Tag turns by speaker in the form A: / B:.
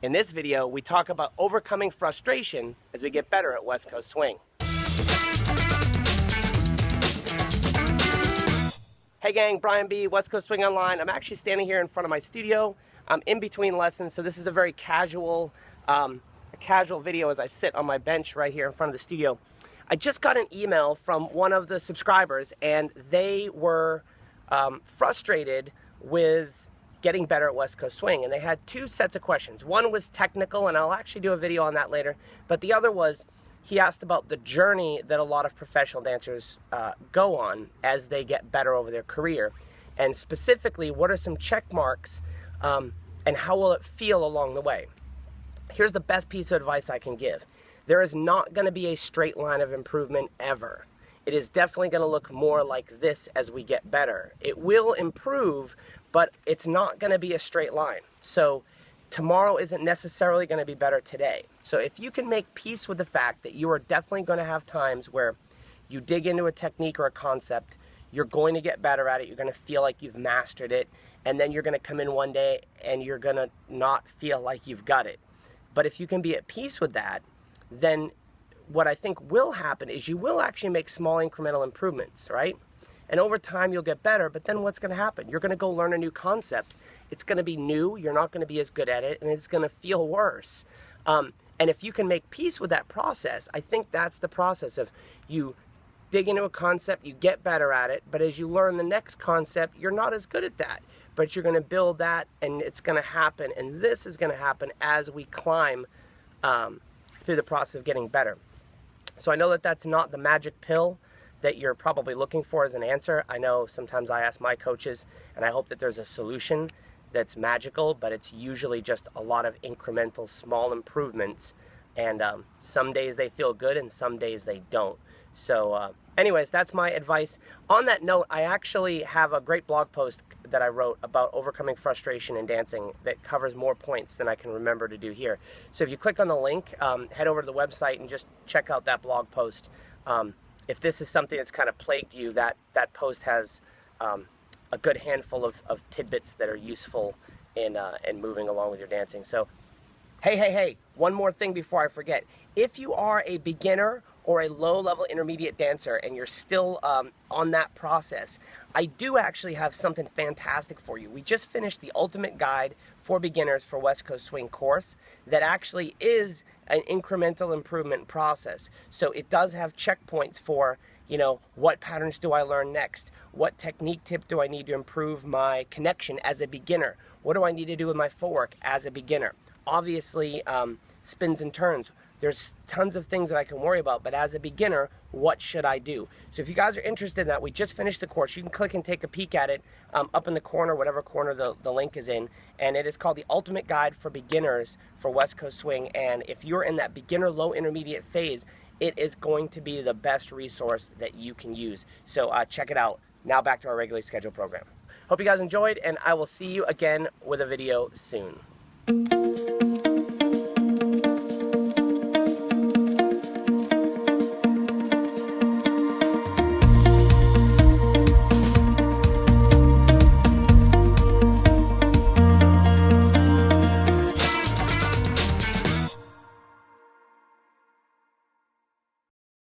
A: In this video, we talk about overcoming frustration as we get better at West Coast Swing. Hey gang, Brian B, West Coast Swing Online. I'm actually standing here in front of my studio. I'm in between lessons, so this is a very casual video as I sit on my bench right here in front of the studio. I just got an email from one of the subscribers, and they were frustrated with getting better at West Coast Swing, and they had two sets of questions. One was technical, and I'll actually do a video on that later, but the other was, he asked about the journey that a lot of professional dancers go on as they get better over their career, and specifically, what are some check marks and how will it feel along the way? Here's the best piece of advice I can give. There is not going to be a straight line of improvement ever. It is definitely going to look more like this as we get better. It will improve, but it's not going to be a straight line. So tomorrow isn't necessarily going to be better today. So if you can make peace with the fact that you are definitely going to have times where you dig into a technique or a concept, you're going to get better at it, you're going to feel like you've mastered it, and then you're going to come in one day and you're going to not feel like you've got it. But if you can be at peace with that, then what I think will happen is you will actually make small incremental improvements, right? And over time you'll get better, but then what's going to happen? You're going to go learn a new concept. It's going to be new, you're not going to be as good at it, and it's going to feel worse. And if you can make peace with that process, I think that's the process of you dig into a concept, you get better at it, but as you learn the next concept, you're not as good at that. But you're going to build that, and it's going to happen, and this is going to happen as we climb through the process of getting better. So I know that that's not the magic pill that you're probably looking for as an answer. I know sometimes I ask my coaches, and I hope that there's a solution that's magical, but it's usually just a lot of incremental small improvements, and some days they feel good and some days they don't. So anyways, that's my advice. On that note, I actually have a great blog post that I wrote about overcoming frustration in dancing that covers more points than I can remember to do here. So if you click on the link, head over to the website and just check out that blog post. If this is something that's kind of plagued you, that post has a good handful of tidbits that are useful in moving along with your dancing. So hey, one more thing before I forget. If you are a beginner or a low-level intermediate dancer and you're still on that process, I do actually have something fantastic for you. We just finished the Ultimate Guide for Beginners for West Coast Swing course that actually is an incremental improvement process. So it does have checkpoints for, you know, what patterns do I learn next? What technique tip do I need to improve my connection as a beginner? What do I need to do with my footwork as a beginner? Obviously, spins and turns. There's tons of things that I can worry about, but as a beginner, what should I do? So if you guys are interested in that, we just finished the course. You can click and take a peek at it up in the corner, whatever corner the link is in, and it is called the Ultimate Guide for Beginners for West Coast Swing, and if you're in that beginner, low, intermediate phase, it is going to be the best resource that you can use. So check it out. Now back to our regularly scheduled program. Hope you guys enjoyed, and I will see you again with a video soon.